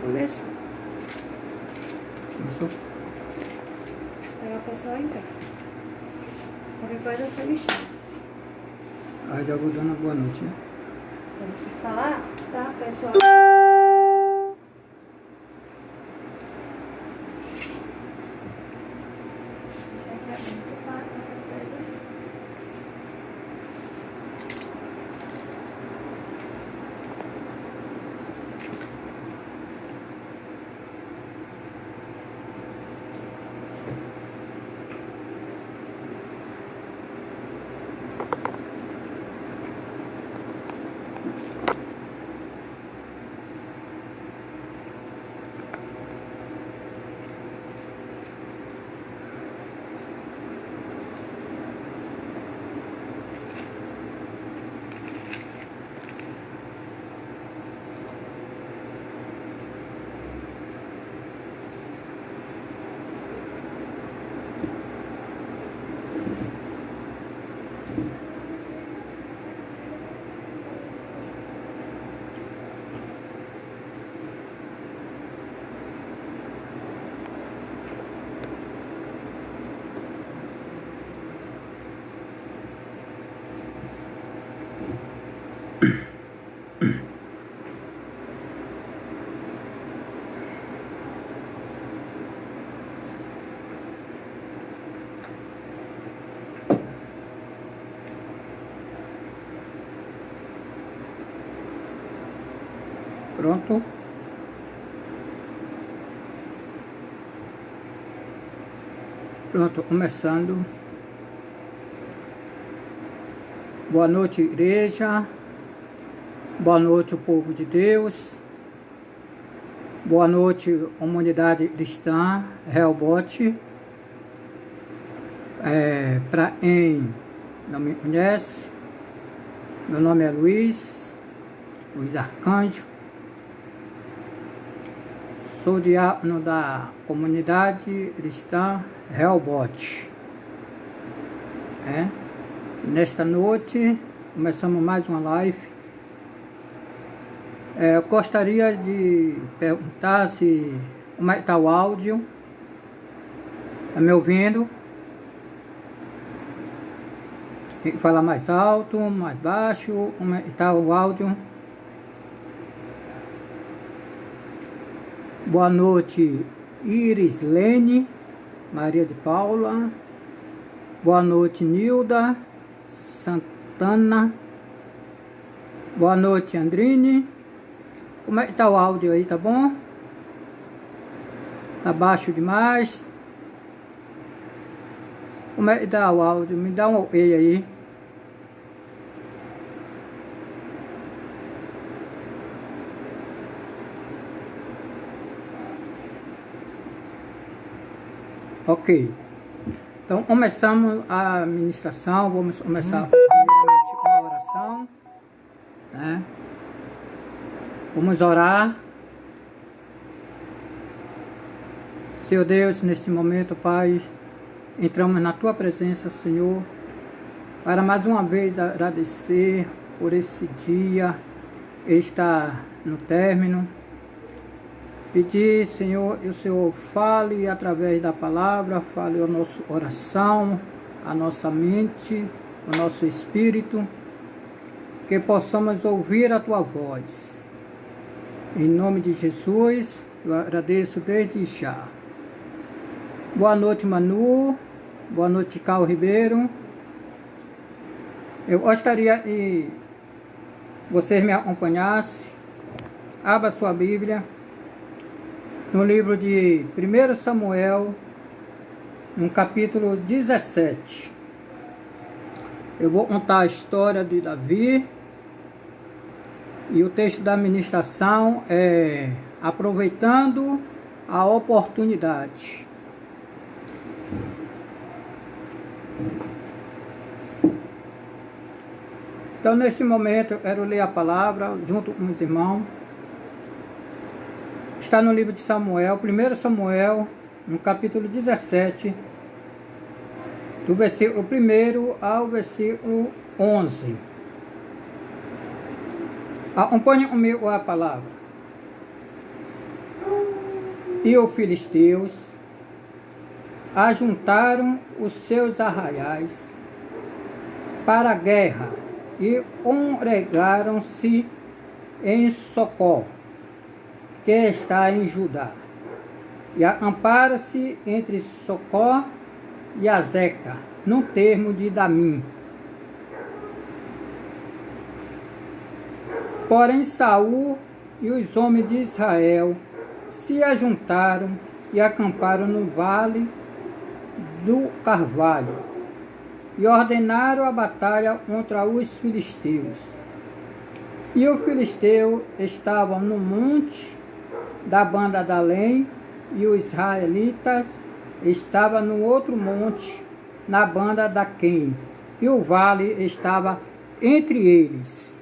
Começou. Começou? Esperar o pessoal entrar. Qualquer coisa você me chama. Aí já vou dando boa noite, né? Tem que falar, tá, pessoal? Já que é muito claro, qualquer coisa. Pronto? Pronto, começando. Boa noite, igreja. Boa noite, o povo de Deus. Boa noite, comunidade cristã, Helbot. Para quem não me conhece, meu nome é Luiz Arcanjo. Sou diácono da comunidade cristã Helbot. Nesta noite, começamos mais uma live. Eu gostaria de perguntar se como é que está o áudio. Está me ouvindo? Tem que falar mais alto, mais baixo? Como é que está o áudio? Boa noite, Iris Lene, Maria de Paula. Boa noite, Nilda Santana. Boa noite, Andrine. Como é que tá o áudio aí, tá bom? Tá baixo demais? Como é que tá o áudio? Me dá um ok aí. Ok. Então começamos a ministração. Vamos começar primeiramente com a oração, né? Vamos orar. Senhor Deus, neste momento, Pai, entramos na Tua presença, Senhor, para mais uma vez agradecer por esse dia, está no término. Pedir, Senhor, que o Senhor fale através da palavra, fale a nossa oração, a nossa mente, o nosso espírito, que possamos ouvir a Tua voz. Em nome de Jesus, eu agradeço desde já. Boa noite, Manu. Boa noite, Carlos Ribeiro. Eu gostaria que vocês me acompanhassem. Abra sua Bíblia no livro de 1 Samuel, no capítulo 17. Eu vou contar a história de Davi. E o texto da ministração é aproveitando a oportunidade. Então, nesse momento, eu quero ler a palavra junto com os irmãos. Está no livro de Samuel, 1 Samuel, no capítulo 17, do versículo 1 ao versículo 11. Acompanhe comigo a palavra. e os filisteus ajuntaram os seus arraiais para a guerra e congregaram-se em Socó, que está em Judá, e acamparam-se entre Socó e Azeca, no termo de Damim. Porém Saul e os homens de Israel se ajuntaram e acamparam no vale do Carvalho, e ordenaram a batalha contra os filisteus. E os filisteus estavam no monte da banda de além, e os israelitas estavam no outro monte, na banda da Quem, e o vale estava entre eles.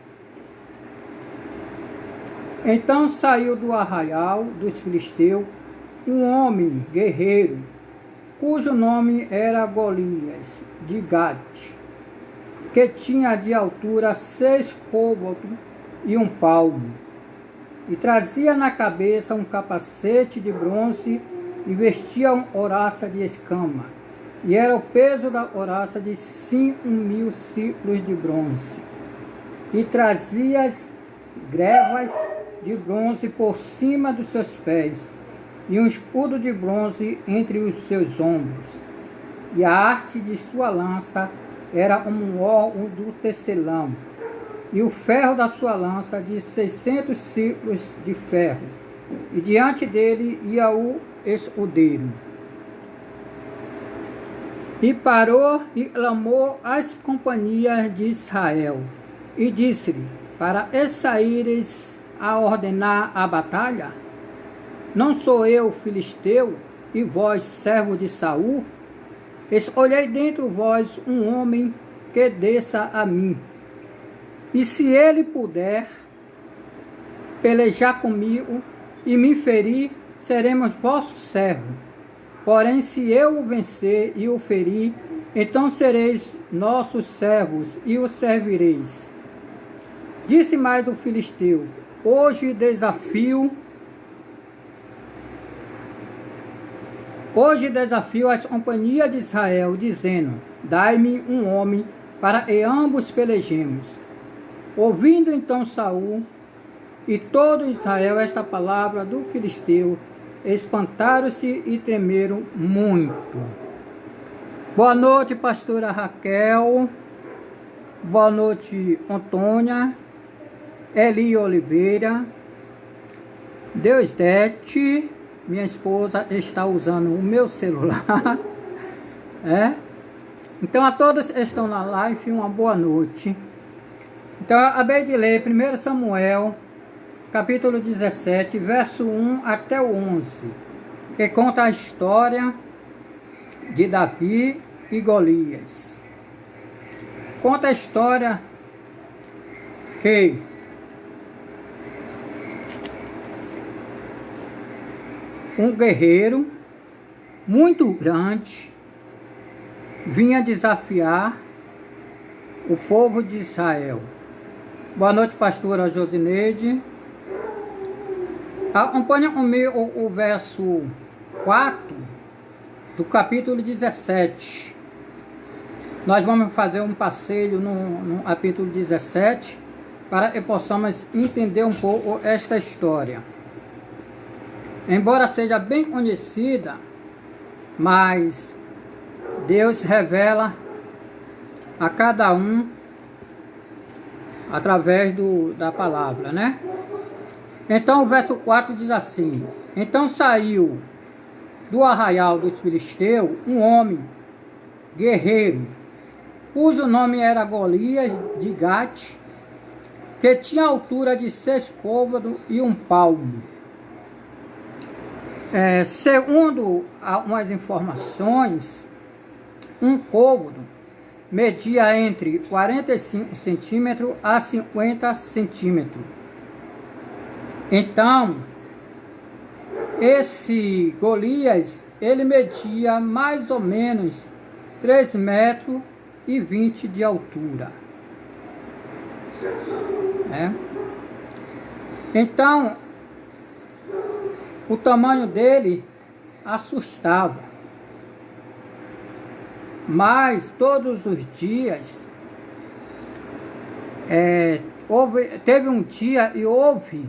Então saiu do arraial dos filisteus um homem guerreiro, cujo nome era Golias, de Gade, que tinha de altura 6 côvados e 1 palmo, e trazia na cabeça um capacete de bronze e vestia uma oraça de escama, e era o peso da oraça de 5.000 ciclos de bronze, e trazia as grevas de bronze por cima dos seus pés, e um escudo de bronze entre os seus ombros, e a haste de sua lança era um órgão do tecelão, e o ferro da sua lança de 600 ciclos de ferro, e diante dele ia o escudeiro. E parou e clamou às companhias de Israel, e disse-lhe, para saíres a ordenar a batalha? Não sou eu filisteu, e vós servo de Saul? Escolhei dentre vós um homem que desça a mim, e se ele puder pelejar comigo e me ferir, seremos vossos servos. Porém, se eu o vencer e o ferir, então sereis nossos servos e o servireis. Disse mais o filisteu, hoje desafio as companhias de Israel, dizendo, dai-me um homem para que ambos pelejemos. Ouvindo então Saul e todo Israel esta palavra do filisteu, espantaram-se e tremeram muito. Boa noite, pastora Raquel. Boa noite, Antônia. Eli Oliveira. Deusdete, minha esposa, está usando o meu celular. Então a todos que estão na live, uma boa noite. Então eu acabei de ler 1 Samuel, capítulo 17, verso 1 até o 11, que conta a história de Davi e Golias. Conta a história que um guerreiro muito grande vinha desafiar o povo de Israel. Boa noite, pastora Josineide. Acompanha comigo o verso 4 do capítulo 17. Nós vamos fazer um passeio no capítulo 17 para que possamos entender um pouco esta história. Embora seja bem conhecida, mas Deus revela a cada um através da palavra, né? Então o verso 4 diz assim, então saiu do arraial dos filisteus um homem guerreiro, cujo nome era Golias de Gate, que tinha altura de 6 côvados e 1 palmo. Segundo algumas informações, um côvado media entre 45 centímetros a 50 centímetros. Então, esse Golias, ele media mais ou menos 3 metros e 20 de altura. Então, o tamanho dele assustava. Mas todos os dias, teve um dia e houve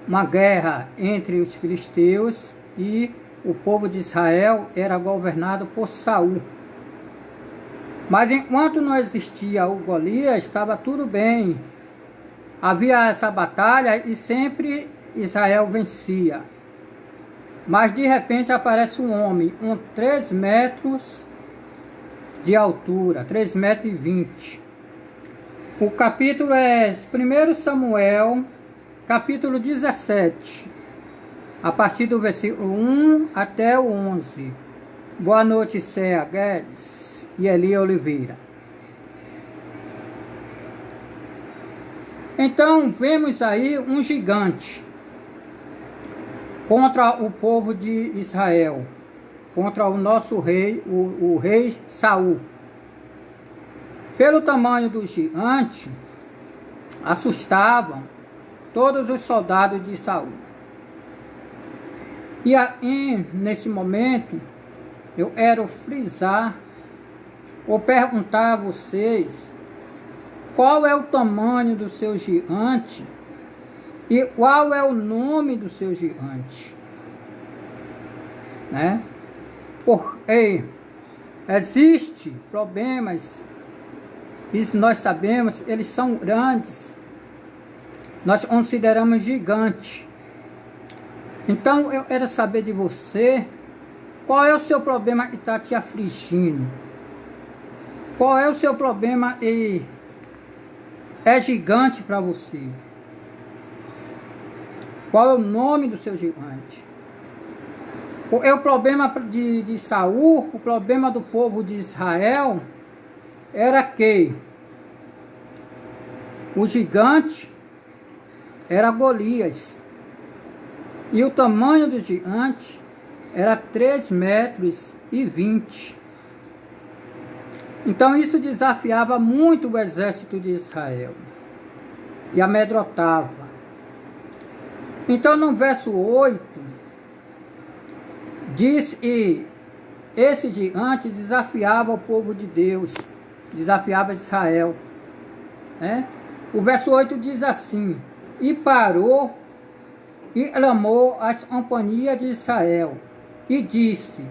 uma guerra entre os filisteus e o povo de Israel era governado por Saul. Mas enquanto não existia o Golias, estava tudo bem. Havia essa batalha e sempre Israel vencia. Mas de repente aparece um homem, 3 metros de altura, 3,20 metros. O capítulo é 1 Samuel, capítulo 17, a partir do versículo 1 até o 11. Boa noite, Céa Guedes e Eli Oliveira. Então, vemos aí um gigante contra o povo de Israel, contra o nosso rei, o rei Saul. Pelo tamanho do gigante, assustavam todos os soldados de Saul. E aí, nesse momento, eu quero frisar ou perguntar a vocês qual é o tamanho do seu gigante e qual é o nome do seu gigante, né? Porque existe problemas, isso nós sabemos, eles são grandes, nós consideramos gigante. Então eu quero saber de você, qual é o seu problema que está te afligindo? Qual é o seu problema e é gigante para você? Qual é o nome do seu gigante? É o problema de Saul, o problema do povo de Israel era que o gigante era Golias. E o tamanho do gigante era 3,20 metros. Então isso desafiava muito o exército de Israel e amedrontava. Então no verso 8, diz que esse gigante desafiava o povo de Deus, desafiava Israel, né? O verso 8 diz assim: e parou e clamou as companhias de Israel e disse: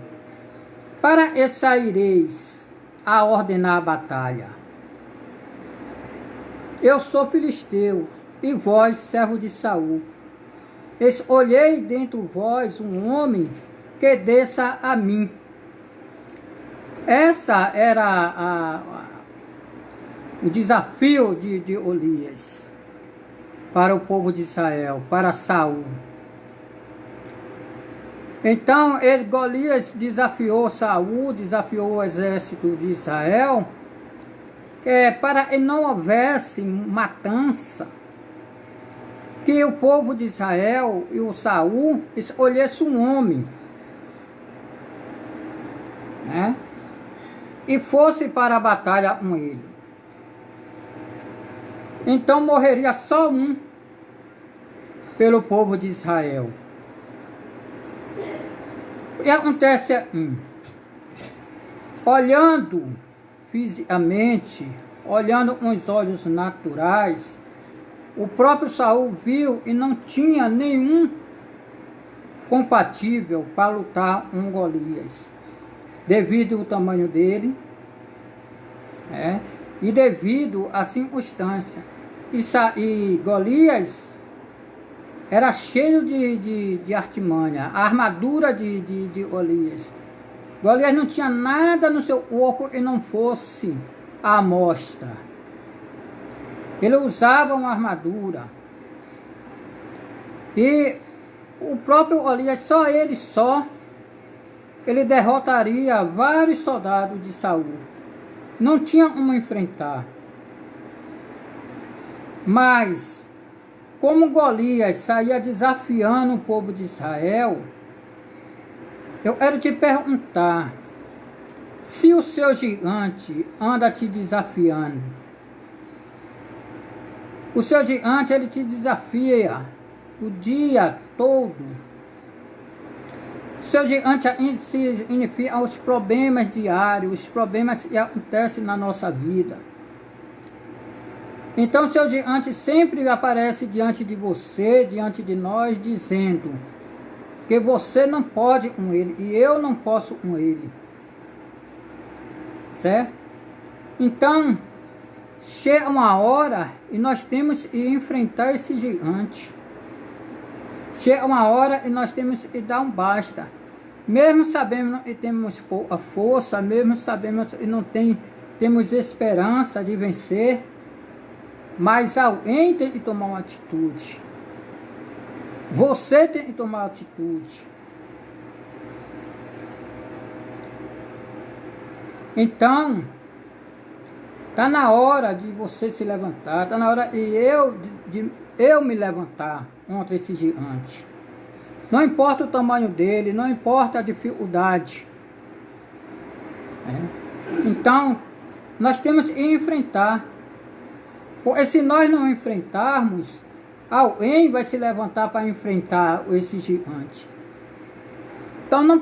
para que saireis a ordenar a batalha? Eu sou filisteu, e vós, servo de Saul. Escolhei dentre vós um homem que desça a mim. Essa era o desafio de Golias para o povo de Israel, para Saul. Então Golias desafiou Saul, desafiou o exército de Israel, para que não houvesse matança, que o povo de Israel e o Saul escolhesse um homem, né? E fosse para a batalha com ele. Então morreria só um pelo povo de Israel. O que acontece aqui? Olhando fisicamente, olhando com os olhos naturais, o próprio Saul viu e não tinha nenhum compatível para lutar com Golias, devido ao tamanho dele, e devido à circunstância. E Golias era cheio de artimanha, a armadura de Golias. Golias não tinha nada no seu corpo que não fosse a amostra. Ele usava uma armadura. E o próprio Golias, ele derrotaria vários soldados de Saul. Não tinha como enfrentar. Mas, como Golias saía desafiando o povo de Israel, eu quero te perguntar, se o seu gigante anda te desafiando, o seu gigante, ele te desafia o dia todo, Seu gigante se inicia aos problemas diários, os problemas que acontecem na nossa vida. Então seu gigante sempre aparece diante de você, diante de nós, dizendo que você não pode com ele e eu não posso com ele. Certo? Então, chega uma hora e nós temos que enfrentar esse gigante. Chega uma hora e nós temos que dar um basta. Mesmo sabendo que temos pouca força, mesmo sabendo que não temos esperança de vencer, mas alguém tem que tomar uma atitude. Você tem que tomar uma atitude. Então, está na hora de você se levantar, está na hora de eu me levantar contra esse gigante. Não importa o tamanho dele, não importa a dificuldade. Então, nós temos que enfrentar. Porque se nós não enfrentarmos, alguém vai se levantar para enfrentar esse gigante. Então não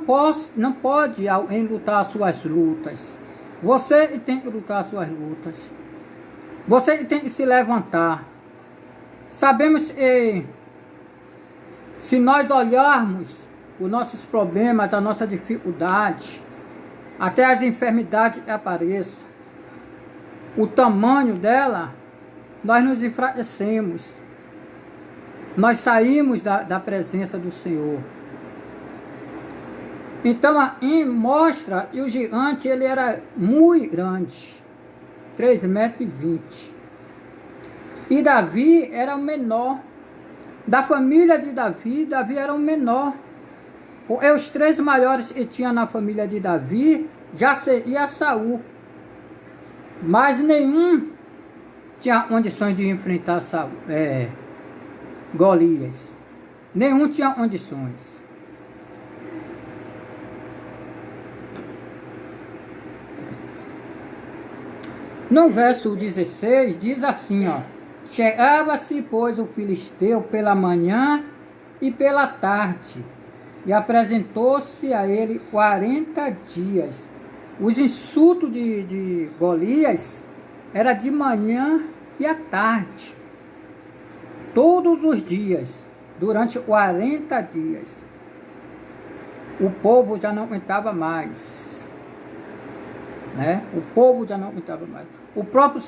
pode alguém lutar as suas lutas. Você tem que lutar as suas lutas. Você tem que se levantar. Sabemos que se nós olharmos os nossos problemas, a nossa dificuldade, até as enfermidades que apareçam, o tamanho dela, nós nos enfraquecemos. Nós saímos da presença do Senhor. Então aí mostra que o gigante ele era muito grande, 3,20 metros. E Davi era o menor. Da família de Davi, Davi era o menor. Porque os 3 maiores que tinha na família de Davi já seria Saul. Mas nenhum tinha condições de enfrentar Golias. Nenhum tinha condições. No verso 16 diz assim, ó: chegava-se, pois, o filisteu pela manhã e pela tarde, e apresentou-se a ele 40 dias. Os insultos de Golias era de manhã e à tarde, todos os dias, durante 40 dias. O povo já não aguentava mais, né? O povo já não aguentava mais. O próprio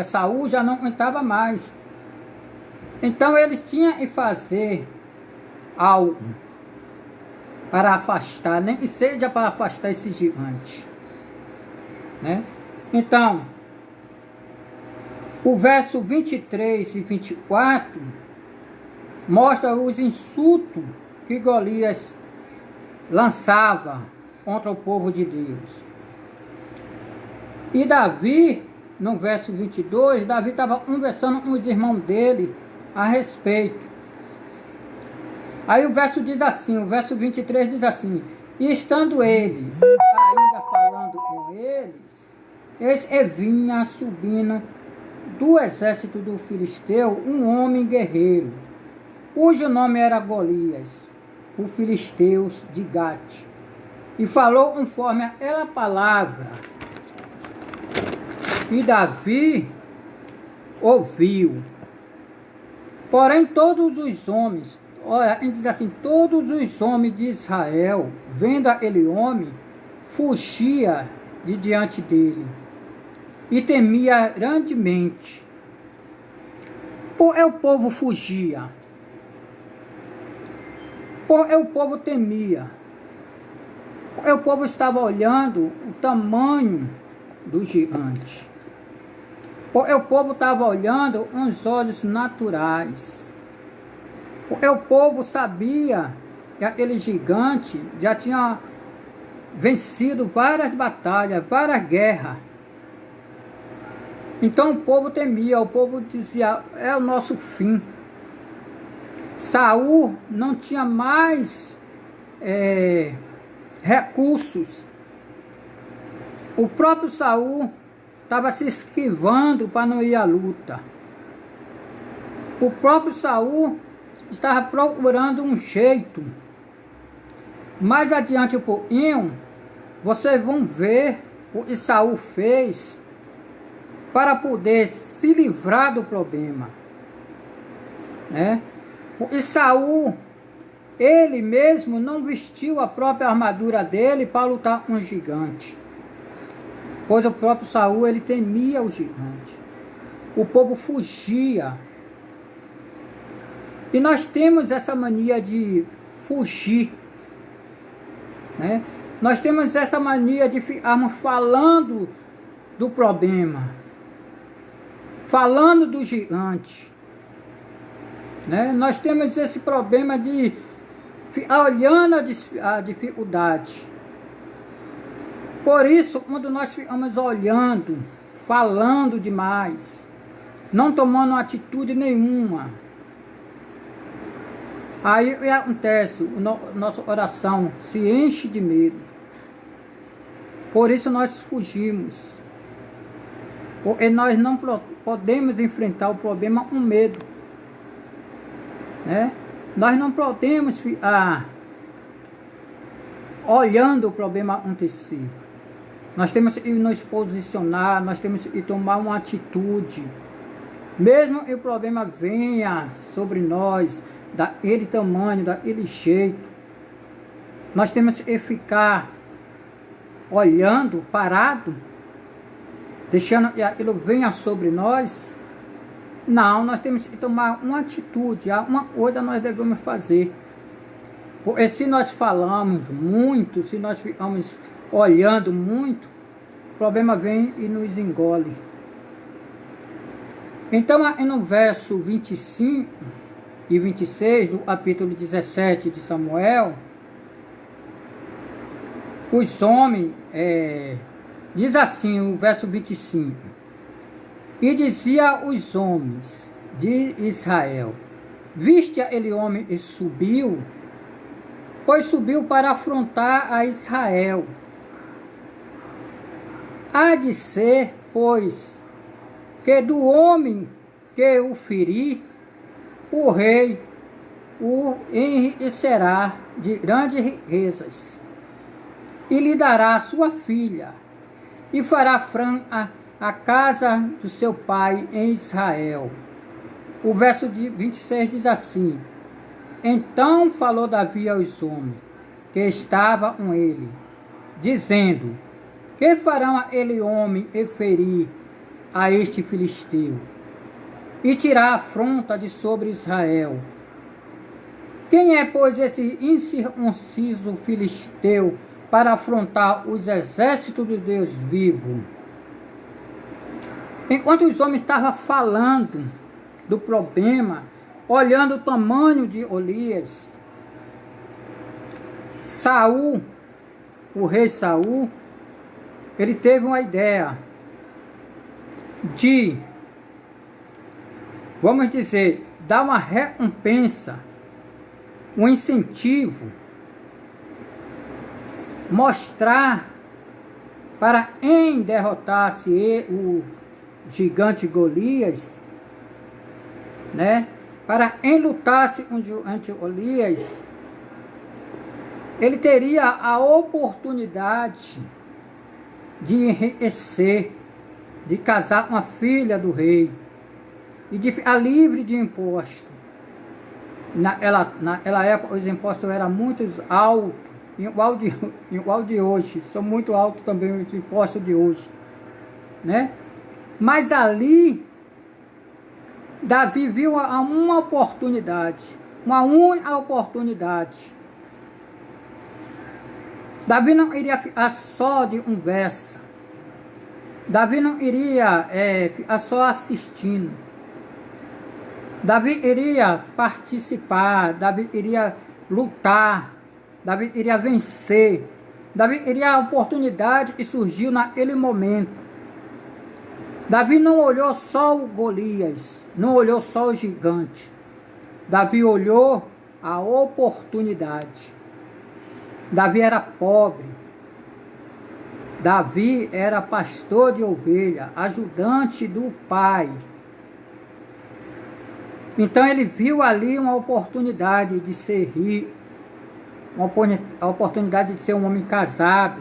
Saul já não aguentava mais. Então eles tinham que fazer algo para afastar, nem que seja para afastar esse gigante, né? Então, o verso 23 e 24 mostra os insultos que Golias lançava contra o povo de Deus. E Davi, no verso 22, Davi estava conversando com os irmãos dele a respeito. Aí o verso diz assim, o verso 23 diz assim: e estando ele ainda falando com eles, eis que vinha subindo do exército do filisteu um homem guerreiro, cujo nome era Golias, o filisteus de Gate, e falou conforme aquela palavra. E Davi ouviu. Porém todos os homens, olha, a gente diz assim, todos os homens de Israel, vendo aquele homem, fugia de diante dele e temia grandemente. Por que o povo fugia? Por que o povo temia? Porque o povo estava olhando o tamanho do gigante. Porque o povo estava olhando com os olhos naturais. Porque o povo sabia que aquele gigante já tinha vencido várias batalhas, várias guerras. Então o povo temia, o povo dizia, é o nosso fim. Saul não tinha mais recursos. O próprio Saul estava se esquivando para não ir à luta. O próprio Saul estava procurando um jeito Mais adiante um pouquinho, vocês vão ver o que Saul fez para poder se livrar do problema, né? O Saul, ele mesmo não vestiu a própria armadura dele para lutar com o gigante, pois o próprio Saul, ele temia o gigante. O povo fugia. E nós temos essa mania de fugir, né? Nós temos essa mania de ficarmos falando do problema, falando do gigante, né? Nós temos esse problema de ficar olhando a dificuldade. Por isso, quando nós ficamos olhando, falando demais, não tomando atitude nenhuma, aí o que acontece? Nossa oração se enche de medo. Por isso nós fugimos. Porque nós não podemos enfrentar o problema com medo, né? Nós não podemos ficar olhando o problema acontecer. Nós temos que nos posicionar, nós temos que tomar uma atitude. Mesmo que o problema venha sobre nós, daquele tamanho, daquele jeito, nós temos que ficar olhando, parado, deixando que aquilo venha sobre nós. Não, nós temos que tomar uma atitude, uma coisa nós devemos fazer. Porque se nós falamos muito, se nós ficamos olhando muito, o problema vem e nos engole. Então, aqui no verso 25 e 26 do capítulo 17 de Samuel, os homens, diz assim o verso 25, e dizia os homens de Israel, viste aquele homem e subiu, pois subiu para afrontar a Israel. Há de ser, pois, que do homem que o ferir, o rei o enriquecerá de grandes riquezas, e lhe dará sua filha, e fará franca a casa do seu pai em Israel. O verso 26 diz assim, então falou Davi aos homens que estavam com ele, dizendo, que farão aquele homem e ferir a este filisteu, e tirar a afronta de sobre Israel? Quem é, pois, esse incircunciso filisteu para afrontar os exércitos de Deus vivo? Enquanto os homens estavam falando do problema, olhando o tamanho de Golias, Saul, o rei Saul, ele teve uma ideia de, vamos dizer, dar uma recompensa, um incentivo, mostrar para quem derrotasse o gigante Golias, né? Para quem lutasse com o gigante Golias, ele teria a oportunidade de enriquecer, de casar com a filha do rei e de ficar livre de imposto. Naquela época os impostos eram muito altos, igual de hoje, são muito altos também os impostos de hoje, né? Mas ali Davi viu uma oportunidade, uma única oportunidade. Davi não iria ficar só de conversa. Davi não iria ficar só assistindo. Davi iria participar, Davi iria lutar, Davi iria vencer. Davi iria a oportunidade que surgiu naquele momento. Davi não olhou só o Golias, não olhou só o gigante. Davi olhou a oportunidade. Davi era pobre. Davi era pastor de ovelha, ajudante do pai. Então ele viu ali uma oportunidade de ser rico, a oportunidade de ser um homem casado,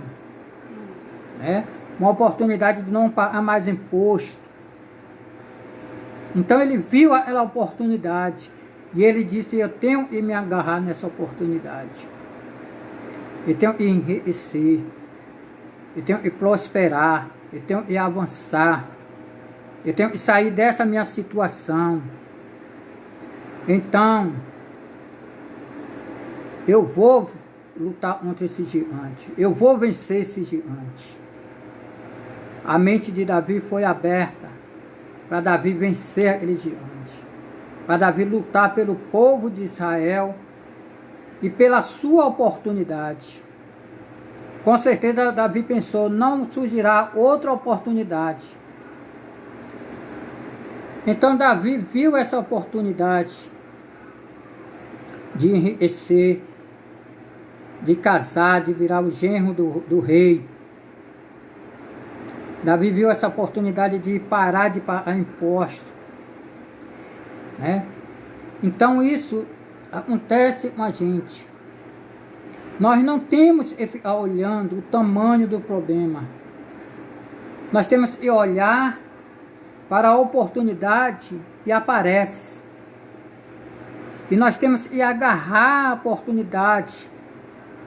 né? Uma oportunidade de não pagar mais imposto. Então ele viu aquela oportunidade e ele disse: eu tenho que me agarrar nessa oportunidade, eu tenho que enriquecer, eu tenho que prosperar, eu tenho que avançar, eu tenho que sair dessa minha situação. Então eu vou lutar contra esse gigante, eu vou vencer esse gigante. A mente de Davi foi aberta para Davi vencer aquele gigante, para Davi lutar pelo povo de Israel e pela sua oportunidade. Com certeza Davi pensou: não surgirá outra oportunidade. Então Davi viu essa oportunidade de enriquecer, de casar, de virar o genro do rei. Davi viu essa oportunidade de parar de pagar imposto, né? Então isso acontece com a gente. Nós não temos que ficar olhando o tamanho do problema. Nós temos que olhar para a oportunidade que aparece. E nós temos que agarrar a oportunidade.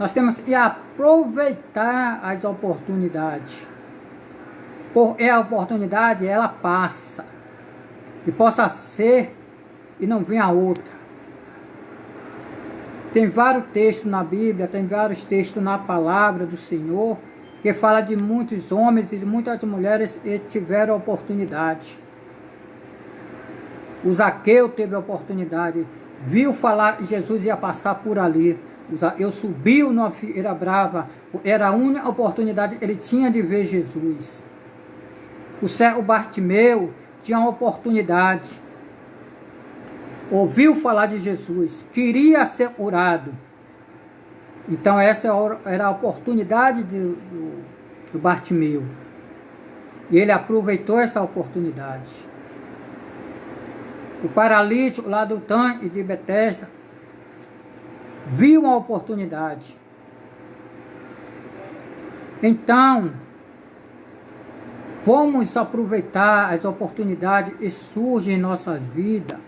Nós temos que aproveitar as oportunidades. Porque a oportunidade, ela passa. E possa ser e não venha outra. Tem vários textos na Bíblia, tem vários textos na palavra do Senhor, que fala de muitos homens e de muitas mulheres que tiveram oportunidade. O Zaqueu teve a oportunidade, viu falar que Jesus ia passar por ali. O Zaqueu subiu numa figueira brava, era a única oportunidade que ele tinha de ver Jesus. O cego Bartimeu tinha uma oportunidade, ouviu falar de Jesus, queria ser curado. Então essa era a oportunidade do Bartimeu. E ele aproveitou essa oportunidade. O paralítico lá do tanque de Betesda viu uma oportunidade. Então, vamos aproveitar as oportunidades que surgem em nossas vidas.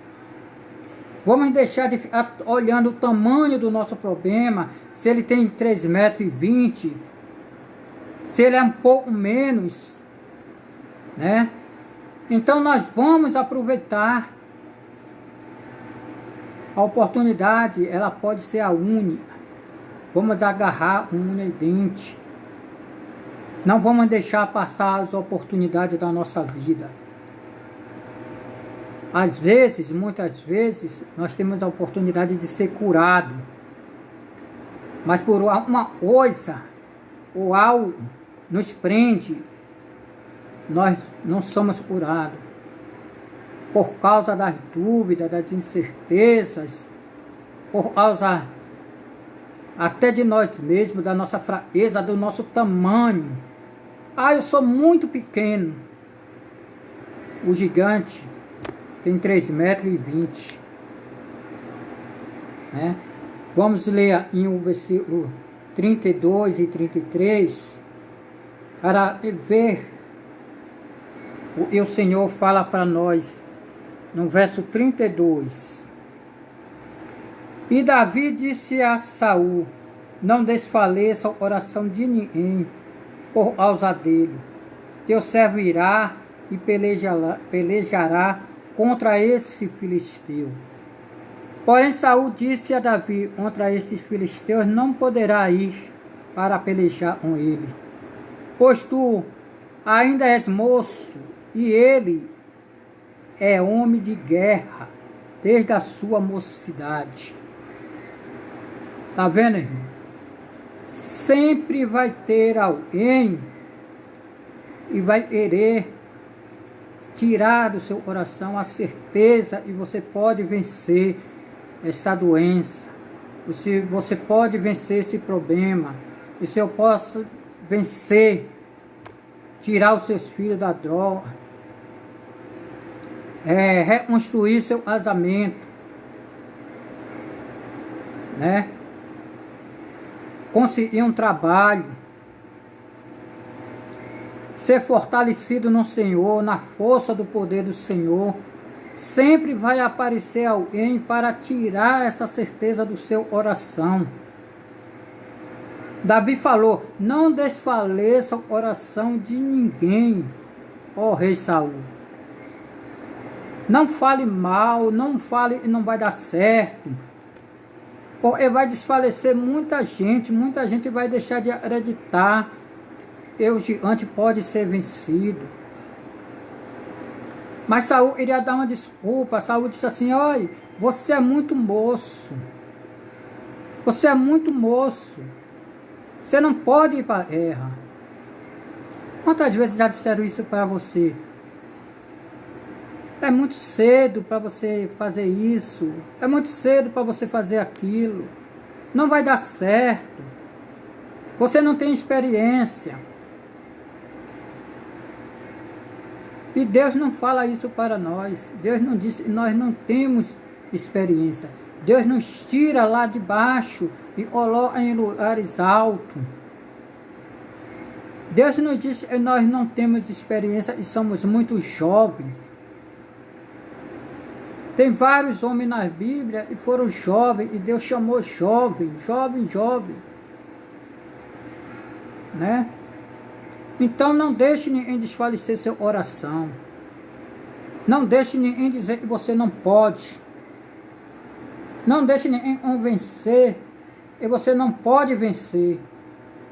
Vamos deixar de ficar olhando o tamanho do nosso problema, se ele tem 3,20 metros, se ele é um pouco menos, né? Então nós vamos aproveitar. A oportunidade, ela pode ser a única. Vamos agarrar unha e dente. Não vamos deixar passar as oportunidades da nossa vida. Às vezes, muitas vezes, nós temos a oportunidade de ser curado. Mas por uma coisa ou algo nos prende, nós não somos curados. Por causa das dúvidas, das incertezas, por causa até de nós mesmos, da nossa fraqueza, do nosso tamanho. Ah, eu sou muito pequeno. O gigante tem 3,20 metros. Né? Vamos ler em o versículo 32 e 33 para ver o que o Senhor fala para nós no verso 32. E Davi disse a Saul: não desfaleça o coração de ninguém por causa dele. Teu servo irá e pelejará contra esse filisteu. Porém Saul disse a Davi: contra esses filisteus não poderá ir para pelejar com ele, pois tu ainda és moço e ele é homem de guerra desde a sua mocidade. Tá vendo, irmão? Sempre vai ter alguém e vai querer tirar do seu coração a certeza e você pode vencer esta doença. Você pode vencer esse problema. E se eu posso vencer, tirar os seus filhos da droga, reconstruir seu casamento, né? conseguir um trabalho, ser fortalecido no Senhor, na força do poder do Senhor, sempre vai aparecer alguém para tirar essa certeza do seu coração. Davi falou: não desfaleça o coração de ninguém, ó rei Saul. Não fale mal, não fale que não vai dar certo, porque vai desfalecer muita gente vai deixar de acreditar que o gigante pode ser vencido. Mas Saul iria dar uma desculpa. Saul disse assim: olha, você é muito moço, você é muito moço, você não pode ir para a guerra. Quantas vezes já disseram isso para você? É muito cedo para você fazer isso, é muito cedo para você fazer aquilo, não vai dar certo, você não tem experiência. E Deus não fala isso para nós. Deus não diz que nós não temos experiência. Deus nos tira lá de baixo e coloca em lugares altos. Deus nos diz que nós não temos experiência e somos muito jovens. Tem vários homens na Bíblia e foram jovens, e Deus chamou jovem, né? Então não deixe ninguém desfalecer seu oração. Não deixe ninguém dizer que você não pode. Não deixe ninguém convencer que você não pode vencer,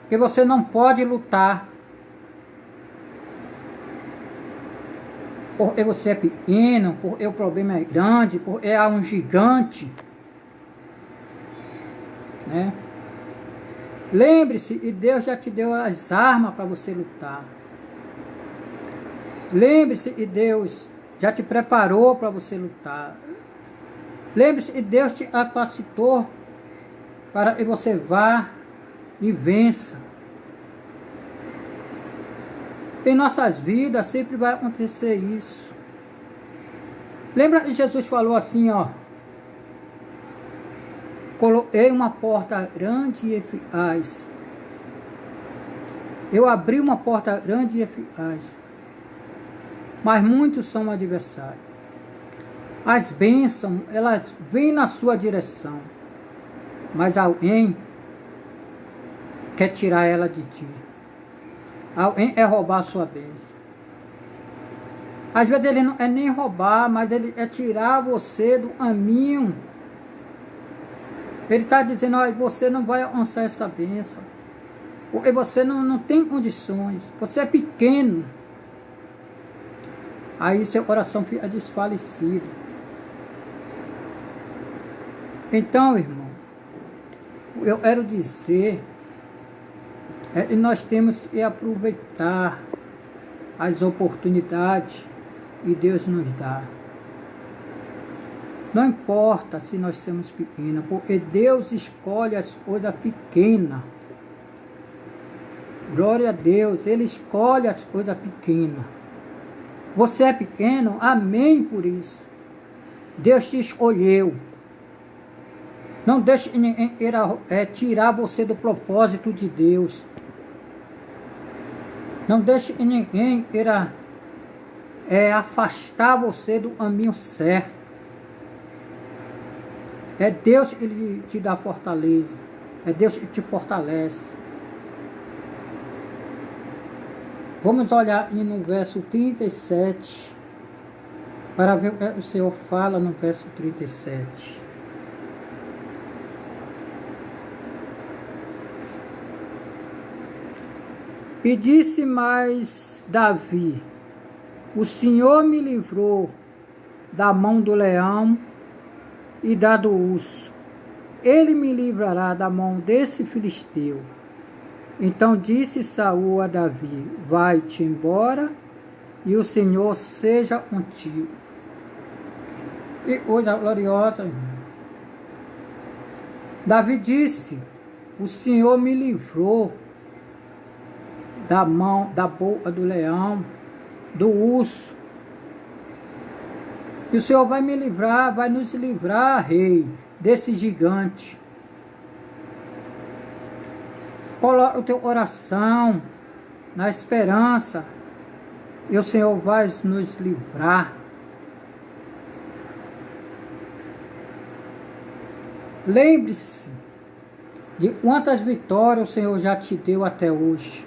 que você não pode lutar. Porque você é pequeno, porque o problema é grande, porque há um gigante, né? Lembre-se, e Deus já te deu as armas para você lutar. Lembre-se, e Deus já te preparou para você lutar. Lembre-se, e Deus te capacitou para que você vá e vença. Em nossas vidas sempre vai acontecer isso. Lembra que Jesus falou assim, ó: coloquei uma porta grande e eficaz. Eu abri uma porta grande e eficaz, mas muitos são adversários. As bênçãos, elas vêm na sua direção, mas alguém quer tirar ela de ti. Alguém é roubar a sua bênção. Às vezes ele não é nem roubar, mas ele é tirar você do caminho. Ele está dizendo: olha, você não vai alcançar essa bênção, porque você não tem condições, você é pequeno. Aí seu coração fica desfalecido. Então, irmão, eu quero dizer, nós temos que aproveitar as oportunidades que Deus nos dá. Não importa se nós somos pequenos, porque Deus escolhe as coisas pequenas. Glória a Deus, Ele escolhe as coisas pequenas. Você é pequeno, amém por isso. Deus te escolheu. Não deixe ninguém tirar você do propósito de Deus. Não deixe que ninguém queira afastar você do caminho certo. É Deus que te dá fortaleza. É Deus que te fortalece. Vamos olhar no verso 37, para ver o que o Senhor fala no verso 37. E disse mais Davi: o Senhor me livrou da mão do leão e da do urso. Ele me livrará da mão desse filisteu. Então disse Saul a Davi: vai-te embora, e o Senhor seja contigo. E coisa gloriosa, irmão. Davi disse: o Senhor me livrou da mão, da boca do leão, do urso. E o Senhor vai me livrar, vai nos livrar, rei, desse gigante. coloca o teu coração na esperança e o Senhor vai nos livrar. Lembre-se de quantas vitórias o Senhor já te deu até hoje.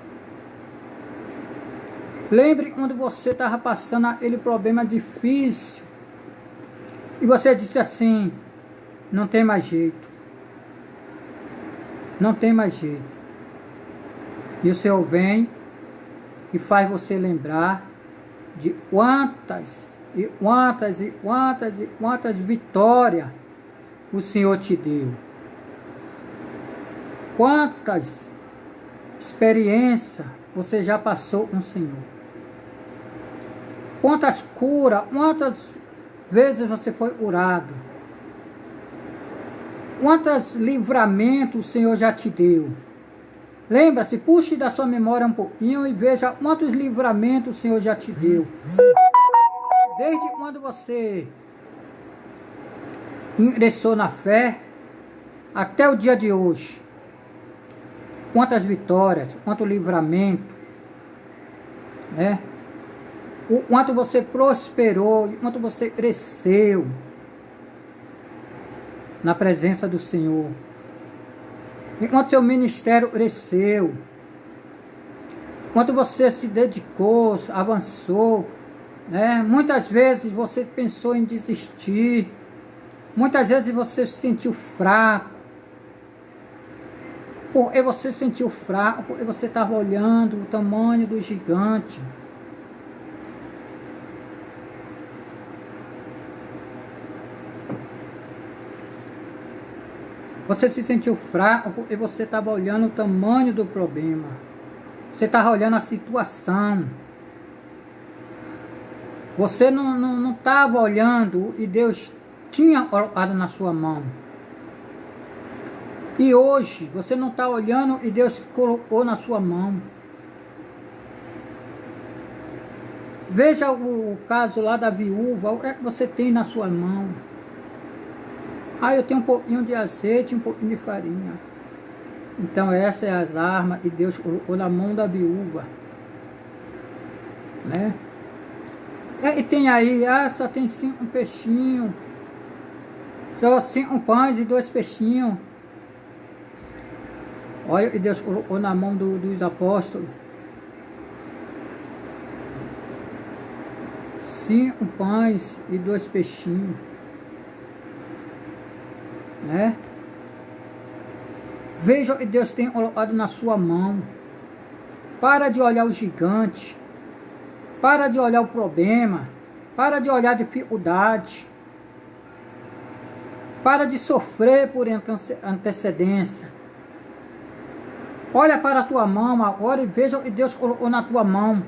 Lembre quando você estava passando aquele problema difícil e você disse assim, não tem mais jeito. Não tem mais jeito. E o Senhor vem e faz você lembrar de quantas vitórias o Senhor te deu. Quantas experiências você já passou com o Senhor. Quantas curas, quantas vezes você foi curado. Quantos livramentos o Senhor já te deu. Lembra-se, puxe da sua memória um pouquinho e veja quantos livramentos o Senhor já te deu. Desde quando você ingressou na fé, até o dia de hoje. Quantas vitórias, quanto livramento, né? O quanto você prosperou, o quanto você cresceu na presença do Senhor. Enquanto seu ministério cresceu, enquanto você se dedicou, avançou, né? Muitas vezes você pensou em desistir, muitas vezes você se sentiu fraco, porque você se sentiu fraco, porque você estava olhando o tamanho do gigante. Você se sentiu fraco porque você estava olhando o tamanho do problema. Você estava olhando a situação. Você não estava olhando e Deus tinha colocado na sua mão. E hoje você não está olhando e Deus colocou na sua mão. Veja o caso lá da viúva, o que é que você tem na sua mão? Ah, eu tenho um pouquinho de azeite, um pouquinho de farinha. Então essa é as armas que Deus colocou na mão da viúva. Né? E tem aí, só tem 5 peixinhos. Só 5 pães e 2 peixinhos. Olha o que Deus colocou na mão dos apóstolos. 5 pães e 2 peixinhos. Né? Veja o que Deus tem colocado na sua mão. Para de olhar o gigante. Para de olhar o problema. Para de olhar a dificuldade. Para de sofrer por antecedência. Olha para a tua mão agora e veja o que Deus colocou na tua mão.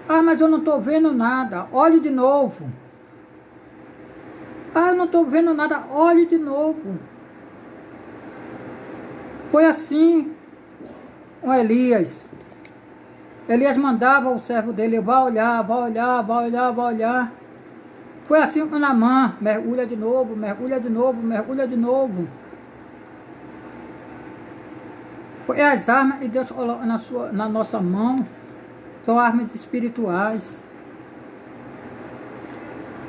Ah, mas eu não estou vendo nada. Olhe de novo. Ah, eu não estou vendo nada. Olhe de novo. Foi assim com Elias. Elias mandava o servo dele, vai olhar, vai olhar, vai olhar, vai olhar. Foi assim com Naamã, mergulha de novo, mergulha de novo, mergulha de novo. Foi as armas que Deus coloca na nossa mão, são armas espirituais.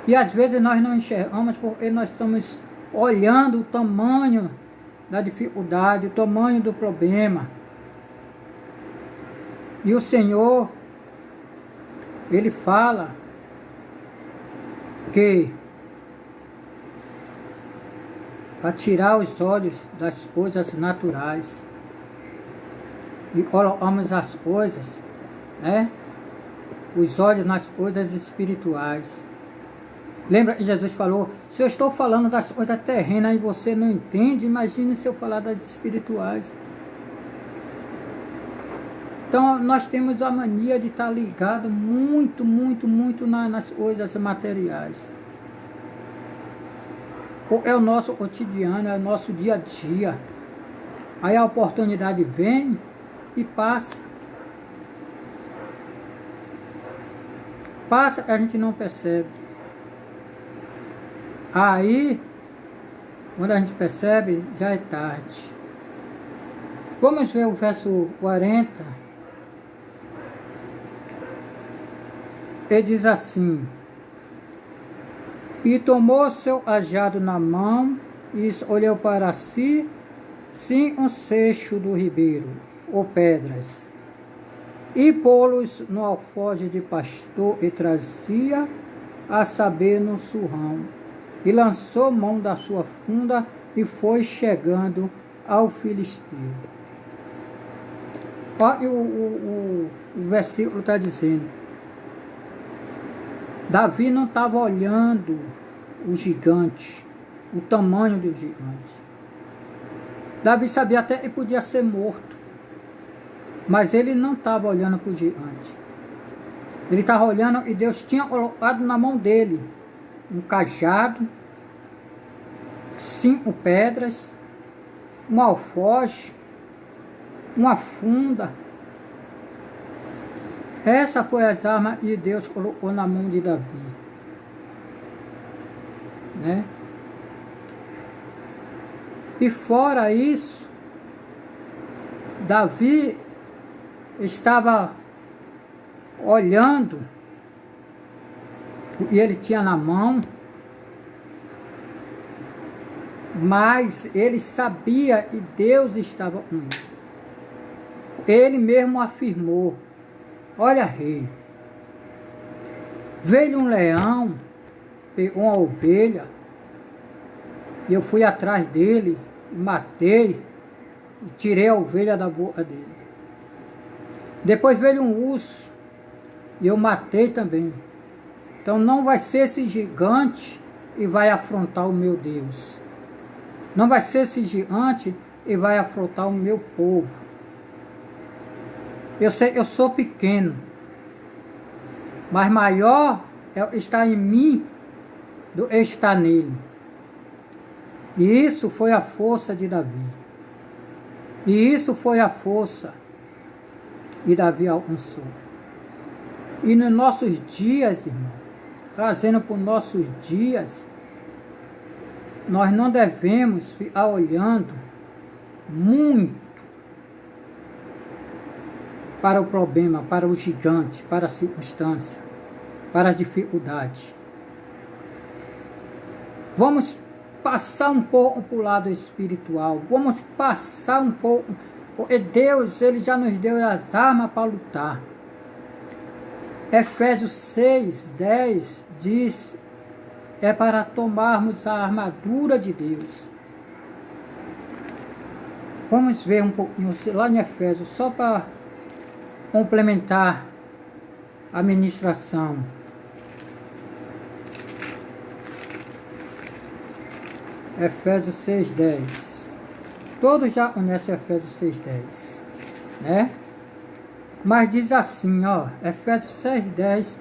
E às vezes nós não enxergamos porque nós estamos olhando o tamanho da dificuldade, o tamanho do problema. E o Senhor, Ele fala que para tirar os olhos das coisas naturais e colocamos as coisas, né? Os olhos nas coisas espirituais. Lembra que Jesus falou, se eu estou falando das coisas terrenas e você não entende, imagine se eu falar das espirituais. Então nós temos a mania de estar ligado muito nas coisas materiais. É o nosso cotidiano, é o nosso dia a dia. Aí a oportunidade vem e passa. Passa, a gente não percebe. Aí Quando a gente percebe, já é tarde. Vamos ver o verso 40. Ele diz assim: e tomou seu ajado na mão, e olhou para si, sim, um seixo do ribeiro, ou pedras, e pô-los no alforje de pastor, e trazia, a saber, no surrão, e lançou mão da sua funda, e foi chegando ao filisteu. Olha o versículo está dizendo. Davi não estava olhando o gigante, o tamanho do gigante. Davi sabia até que podia ser morto, mas ele não estava olhando para o gigante. Ele estava olhando e Deus tinha colocado na mão dele um cajado, 5 pedras, um alforje, uma funda. Essa foi as armas que Deus colocou na mão de Davi, né? E fora isso, Davi estava olhando o que ele tinha na mão, mas ele sabia que Deus estava com ele. Ele mesmo afirmou: olha, rei, veio um leão, pegou uma ovelha, e eu fui atrás dele, matei, e tirei a ovelha da boca dele. Depois veio um urso, e eu matei também. Então não vai ser esse gigante e vai afrontar o meu Deus. Não vai ser esse gigante e vai afrontar o meu povo. Eu sei, eu sou pequeno, mas maior está em mim do que está nele. E isso foi a força de Davi. E isso foi a força que Davi alcançou. E nos nossos dias, irmão, trazendo para os nossos dias, nós não devemos ficar olhando muito para o problema, para o gigante, para a circunstância, para a dificuldade. Vamos passar um pouco para o lado espiritual, vamos passar um pouco, porque Deus, Ele já nos deu as armas para lutar. Efésios 6:10 diz, é para tomarmos a armadura de Deus. Vamos ver um pouquinho lá em Efésios, só para complementar a ministração. Efésios 6:10. Todos já conhecem Efésios 6:10, né? Mas diz assim, ó, Efésios 6:10,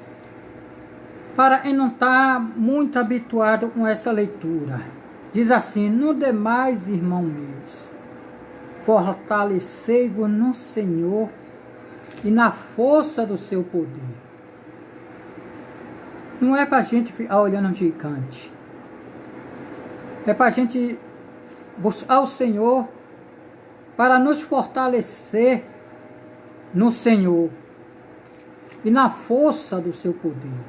para quem não está muito habituado com essa leitura, diz assim: no demais, irmãos meus, fortalecei-vos no Senhor e na força do seu poder. Não é para a gente ficar olhando um gigante. É para a gente buscar o Senhor para nos fortalecer no Senhor e na força do seu poder.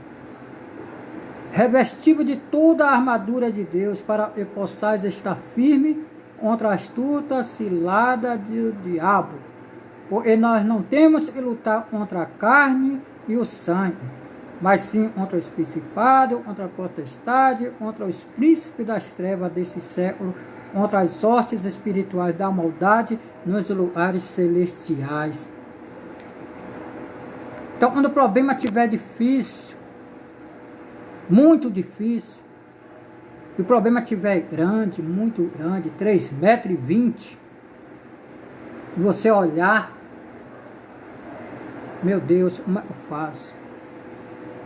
Revestido de toda a armadura de Deus, para que possais estar firme contra a astuta cilada do diabo. Porque nós não temos que lutar contra a carne e o sangue, mas sim contra o principado, contra a potestade, contra os príncipes das trevas desse século, contra as hostes espirituais da maldade nos lugares celestiais. Então, quando o problema estiver difícil, muito difícil, e o problema estiver grande, muito grande, 3,20 metros, e você olhar, meu Deus, como é que eu faço?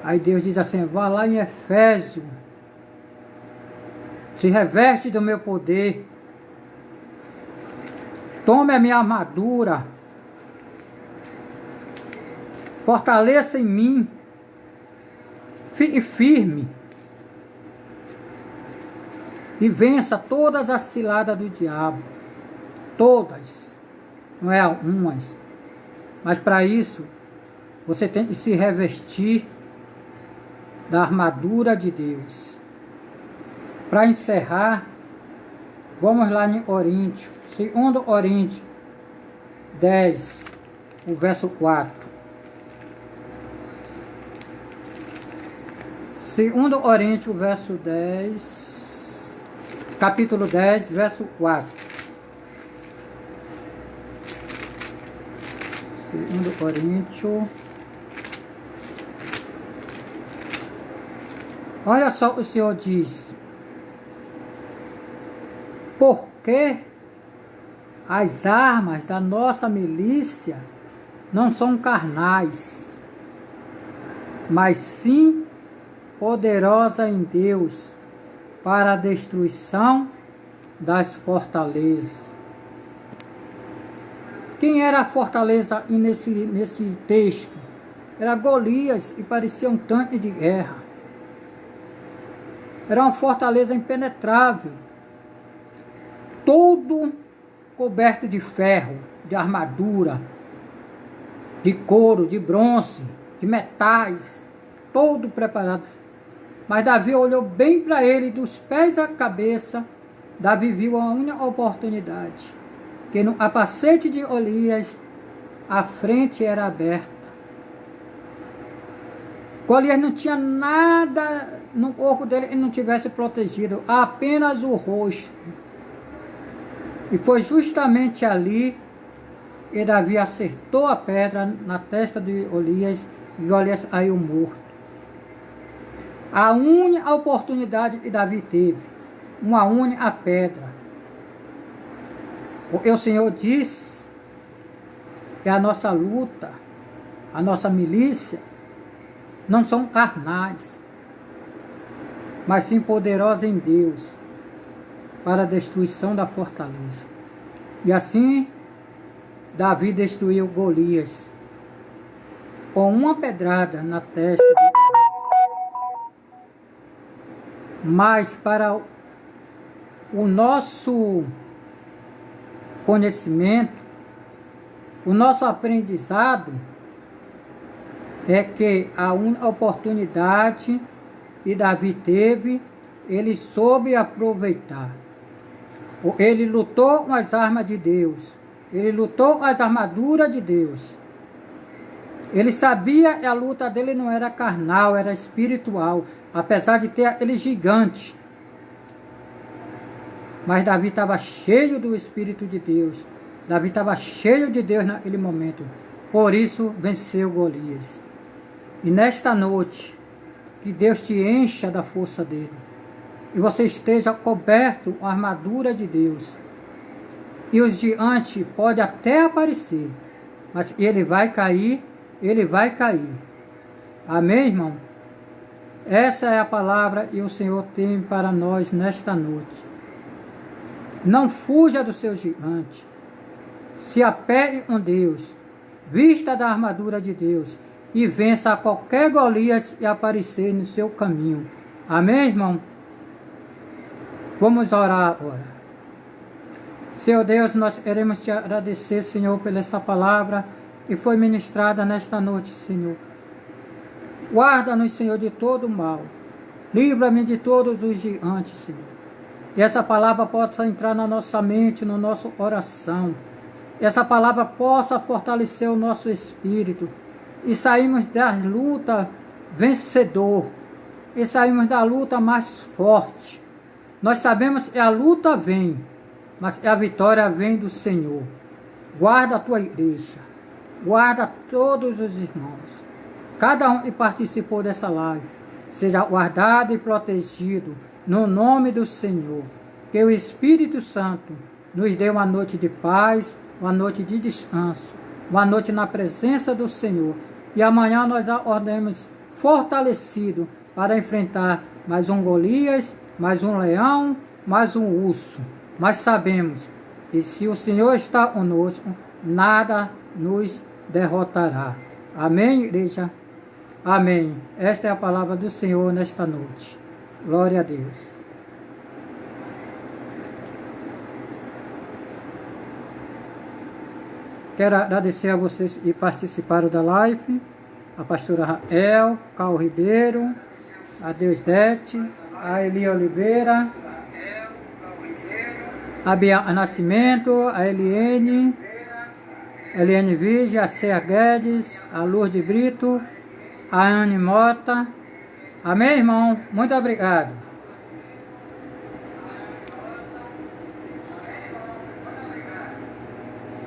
Aí Deus diz assim, vá lá em Efésio, se reveste do meu poder, tome a minha armadura, fortaleça em mim, fique firme. e vença todas as ciladas do diabo. Todas. Não é umas. Mas para isso, você tem que se revestir da armadura de Deus. Para encerrar, vamos lá em Coríntios, 2 Coríntios 10, o verso 4. 2 Coríntios, verso 10, capítulo 10, verso 4. 2 Coríntios. Olha só o que o Senhor diz. Porque as armas da nossa milícia não são carnais, mas sim poderosa em Deus para a destruição das fortalezas. Quem era a fortaleza nesse texto? Era Golias, e parecia um tanque de guerra. Era uma fortaleza impenetrável, todo coberto de ferro, de armadura, de couro, de bronze, de metais, todo preparado. Mas Davi olhou bem para ele, dos pés à cabeça. Davi viu a única oportunidade, que no capacete de Golias a frente era aberta. Golias não tinha nada no corpo dele que não tivesse protegido, apenas o rosto. E foi justamente ali que Davi acertou a pedra na testa de Golias, e Golias caiu morto. A única oportunidade que Davi teve, uma única pedra. Porque o Senhor disse que a nossa luta, a nossa milícia, não são carnais, mas sim poderosa em Deus para a destruição da fortaleza. E assim Davi destruiu Golias com uma pedrada na testa de Golias. Mas para o nosso conhecimento, o nosso aprendizado, é que a única oportunidade que Davi teve, ele soube aproveitar. Ele lutou com as armas de Deus. Ele lutou com as armaduras de Deus. Ele sabia que a luta dele não era carnal, era espiritual. Apesar de ter aquele gigante. Mas Davi estava cheio do Espírito de Deus. Davi estava cheio de Deus naquele momento. Por isso venceu Golias. E nesta noite, que Deus te encha da força dele. E você esteja coberto com a armadura de Deus. E os gigantes podem até aparecer, mas ele vai cair, ele vai cair. Amém, irmão? Essa é a palavra que o Senhor tem para nós nesta noite. Não fuja do seu gigante. Se apegue com Deus. Vista da armadura de Deus. E vença a qualquer Golias que aparecer no seu caminho. Amém, irmão? Vamos orar agora. Senhor Deus, nós queremos te agradecer, Senhor, pela esta palavra que foi ministrada nesta noite, Senhor. Guarda-nos, Senhor, de todo o mal. Livra-me de todos os gigantes, Senhor. E essa palavra possa entrar na nossa mente, no nosso coração. E essa palavra possa fortalecer o nosso espírito. E saímos da luta vencedor. E saímos da luta mais forte. Nós sabemos que a luta vem, mas a vitória vem do Senhor. Guarda a tua igreja. Guarda todos os irmãos. Cada um que participou dessa live, seja guardado e protegido no nome do Senhor. Que o Espírito Santo nos dê uma noite de paz, uma noite de descanso, uma noite na presença do Senhor. E amanhã nós acordemos fortalecidos para enfrentar mais um Golias, mais um leão, mais um urso. Mas sabemos que se o Senhor está conosco, nada nos derrotará. Amém, igreja? Amém. Esta é a palavra do Senhor nesta noite. Glória a Deus. Quero agradecer a vocês que participaram da live, a pastora Rael, Carl Ribeiro, a Deusdete, a Eli Oliveira, a Bia Nascimento, a Eliane Vige, a Cea Guedes, a Lourdes Brito, a Anne Mota. Amém, irmão? Muito obrigado.